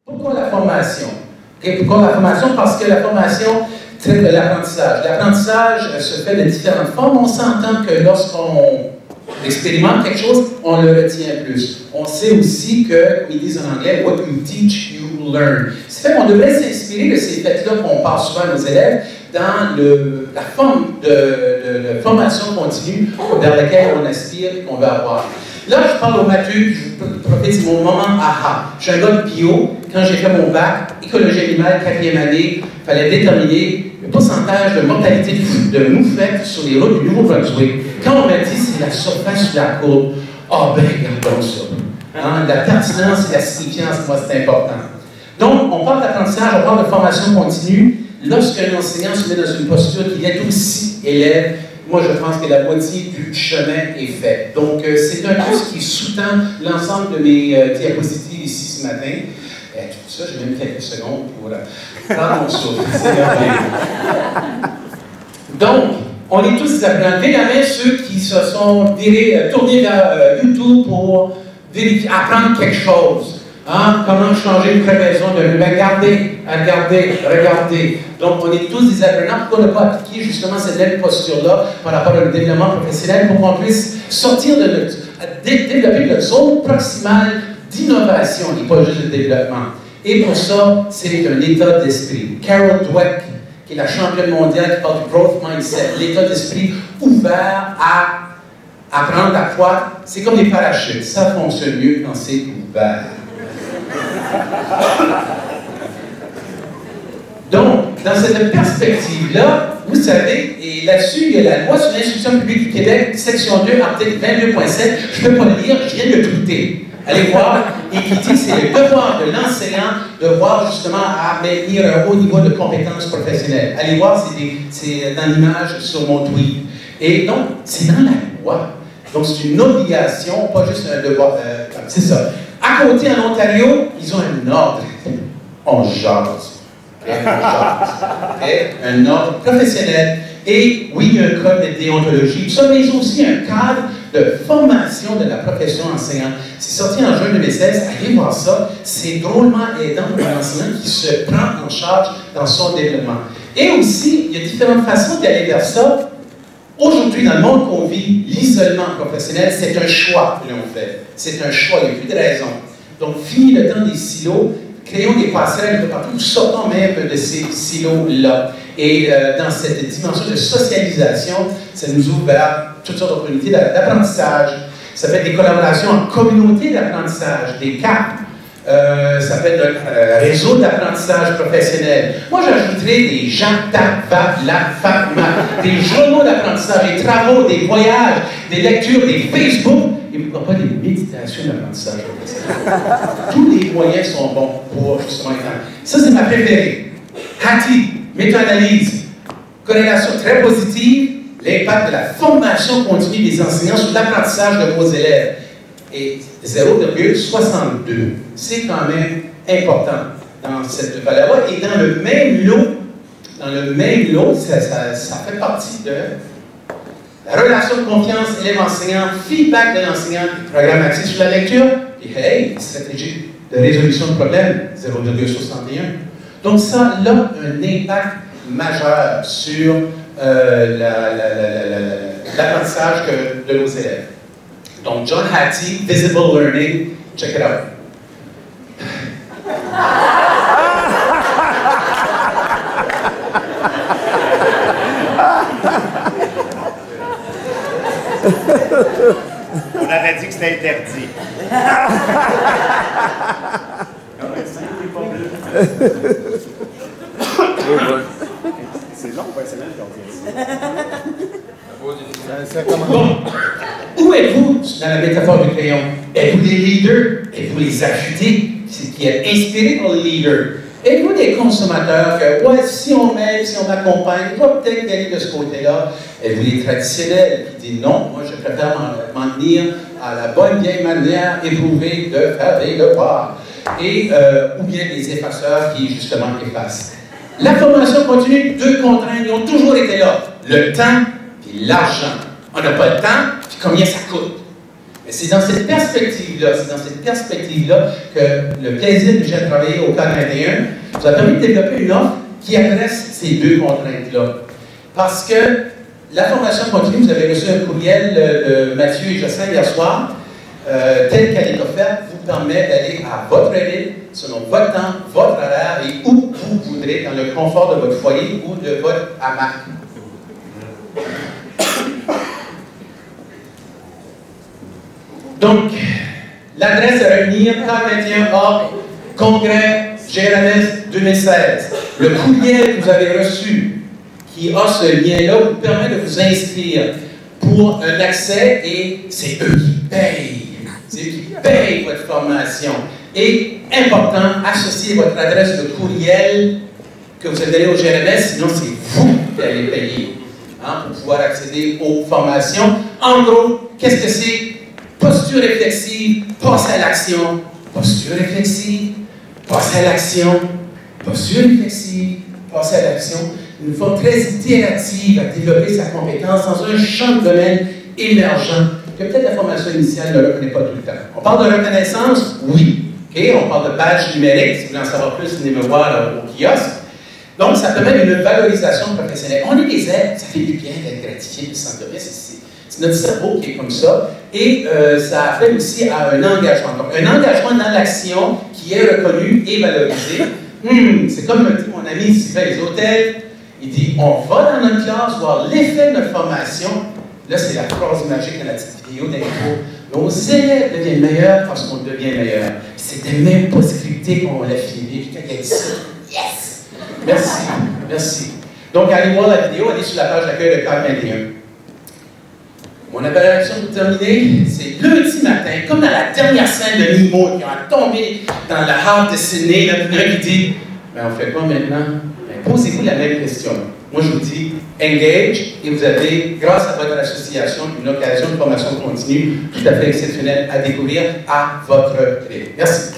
Pourquoi la formation? Okay, pourquoi la formation? Parce que la formation traite de l'apprentissage. L'apprentissage se fait de différentes formes. On s'entend que lorsqu'on expérimente quelque chose, on le retient plus. On sait aussi que, comme ils disent en anglais, what you teach, you learn. C'est fait qu'on devrait s'inspirer de ces faits-là qu'on parle souvent à nos élèves dans la forme de formation continue vers laquelle on aspire et qu'on veut avoir. Là, je parle au matheux, je profite de mon moment aha. Je suis un gars de bio. Quand j'ai fait mon bac, écologie animale, 4e année, il fallait déterminer le pourcentage de mortalité de moufettes sur les routes du Nouveau-Brunswick. Quand on m'a dit c'est la surface de la courbe, oh ben, regardons ça. Hein, la pertinence et la signifiance, moi, c'est important. Donc, on parle d'apprentissage, on parle de formation continue. Lorsqu'un enseignant se met dans une posture qui est aussi élève, moi, je pense que la moitié du chemin est fait. Donc, c'est un peu ce qui sous-tend l'ensemble de mes diapositives ici ce matin. Tout ça, j'ai même quelques secondes pour prendre mon souffle. C'est merveilleux. Donc, on est tous des apprenants. Levez la main ceux qui se sont tournés vers YouTube pour apprendre quelque chose. Hein? Comment changer une crevaison de rue? Regardez. Donc, on est tous des apprenants. Pourquoi ne pas appliquer justement cette même posture-là par rapport au développement professionnel pour qu'on puisse sortir de développer notre zone proximale d'innovation et pas juste de développement. Et pour ça, c'est un état d'esprit. Carol Dweck, qui est la championne mondiale qui parle du growth mindset, l'état d'esprit ouvert à apprendre à croître, c'est comme des parachutes. Ça fonctionne mieux quand c'est ouvert. Donc, dans cette perspective-là, vous savez, et là-dessus, il y a la loi sur l'instruction publique du Québec, section 2, article 22.7, je ne peux pas le lire, je viens de le tweeter. Allez voir, et qui dit que c'est le devoir de l'enseignant de voir justement à maintenir un haut niveau de compétences professionnelles. Allez voir, c'est dans l'image sur mon tweet. Et donc, c'est dans la loi. Donc, c'est une obligation, pas juste un devoir. C'est ça. À côté, en Ontario, ils ont un ordre. On jase. Un ordre professionnel. Et oui, il y a un code de déontologie. Ça, mais ils ont aussi un cadre de formation de la profession enseignante. C'est sorti en juin 2016. Allez voir ça. C'est drôlement aidant pour un enseignant qui se prend en charge dans son développement. Et aussi, il y a différentes façons d'aller vers ça. Aujourd'hui, dans le monde qu'on vit, l'isolement professionnel, c'est un choix que l'on fait. C'est un choix, il n'y a plus de raison. Donc, fini le temps des silos, créons des passerelles de partout, sortons même de ces silos-là. Et dans cette dimension de socialisation, ça nous ouvre vers toutes sortes d'opportunités d'apprentissage. Ça fait des collaborations en communauté d'apprentissage, des CAP. Ça fait notre réseau d'apprentissage professionnel. Moi, j'ajouterais des des journaux d'apprentissage, des travaux, des voyages, des lectures, des Facebook, et pourquoi pas des méditations d'apprentissage professionnel. Tous les moyens sont bons pour justement être. Ça, c'est ma préférée. Hattie, méta-analyse, corrélation très positive, l'impact de la formation continue des enseignants sur l'apprentissage de vos élèves. Et 0,62. C'est quand même important dans cette valeur-là. Et dans le même lot, ça fait partie de la relation de confiance élève-enseignant, feedback de l'enseignant, programme axé sur la lecture, et hey, stratégie de résolution de problèmes, 0,61. Donc ça a un impact majeur sur l'apprentissage de nos élèves. Donc, John Hattie, Visible Learning, check it out. On avait dit que c'était interdit. C'est long, pas c'est Bon, où êtes-vous dans la métaphore du crayon? Êtes-vous des leaders? Êtes-vous les affûtés? C'est qui est inspiré par les leaders? Êtes-vous des consommateurs que, ouais, si on m'aide, si on m'accompagne, je vais peut-être aller de ce côté-là? Êtes-vous des traditionnels qui disent non, moi je préfère m'en tenir à la bonne vieille manière éprouvée de faire des devoirs? Et, ou bien des effaceurs qui, justement, effacent. La formation continue, deux contraintes, ils ont toujours été là. Le temps et l'argent. On n'a pas le temps, puis combien ça coûte. C'est dans cette perspective-là, que le plaisir que j'ai à travailler au cadre 21 vous a permis de développer une offre qui adresse ces deux contraintes-là. Parce que la formation continue, vous avez reçu un courriel de Mathieu et Jocelyn hier soir, telle qu'elle est offerte, vous permet d'aller à votre rythme, selon votre temps, votre horaire et où vous voudrez, dans le confort de votre foyer ou de votre hamac. Donc, l'adresse à revenir, K21A, Congrès GRMS 2016. Le courriel que vous avez reçu, qui a ce lien-là, vous permet de vous inscrire pour un accès et c'est eux qui payent. C'est eux qui payent votre formation. Et, important, associez votre adresse de courriel que vous allez donner au GRMS, sinon c'est vous qui allez payer pour pouvoir accéder aux formations. En gros, qu'est-ce que c'est? Posture réflexive, passe à l'action. Posture réflexive, passe à l'action. Posture réflexive, passe à l'action. Une forme très itérative à développer sa compétence dans un champ de domaine émergent que peut-être la formation initiale ne reconnaît pas tout le temps. On parle de reconnaissance? Oui. Okay? On parle de badge numérique. Si vous voulez en savoir plus, venez me voir au kiosque. Donc, ça permet une valorisation professionnelle. On est des êtres, ça fait du bien d'être gratifié, de se sentir bien. C'est notre cerveau qui est comme ça. Et ça appelle aussi à un engagement. Donc, un engagement dans l'action qui est reconnu et valorisé. C'est comme me dit mon ami Sylvain Les Hôtels. Il dit, on va dans notre classe voir l'effet de notre formation. Là, c'est la phrase magique de la petite vidéo d'intro. Nos élèves deviennent meilleurs parce qu'on devient meilleur. C'était même pas scripté quand on l'a filmé. Puis quand il a dit ça, yes! Merci, merci. Donc, allez voir la vidéo, allez sur la page d'accueil de CAC 21. Mon appellation pour terminer, c'est lundi matin, comme dans la dernière scène de Nemo, qui a tombé dans la hâte de Sydney, là, qui dit, mais on fait quoi maintenant? Ben, posez-vous la même question. Moi, je vous dis, engage, et vous avez, grâce à votre association, une occasion de formation continue tout à fait exceptionnelle à découvrir à votre rythme. Merci.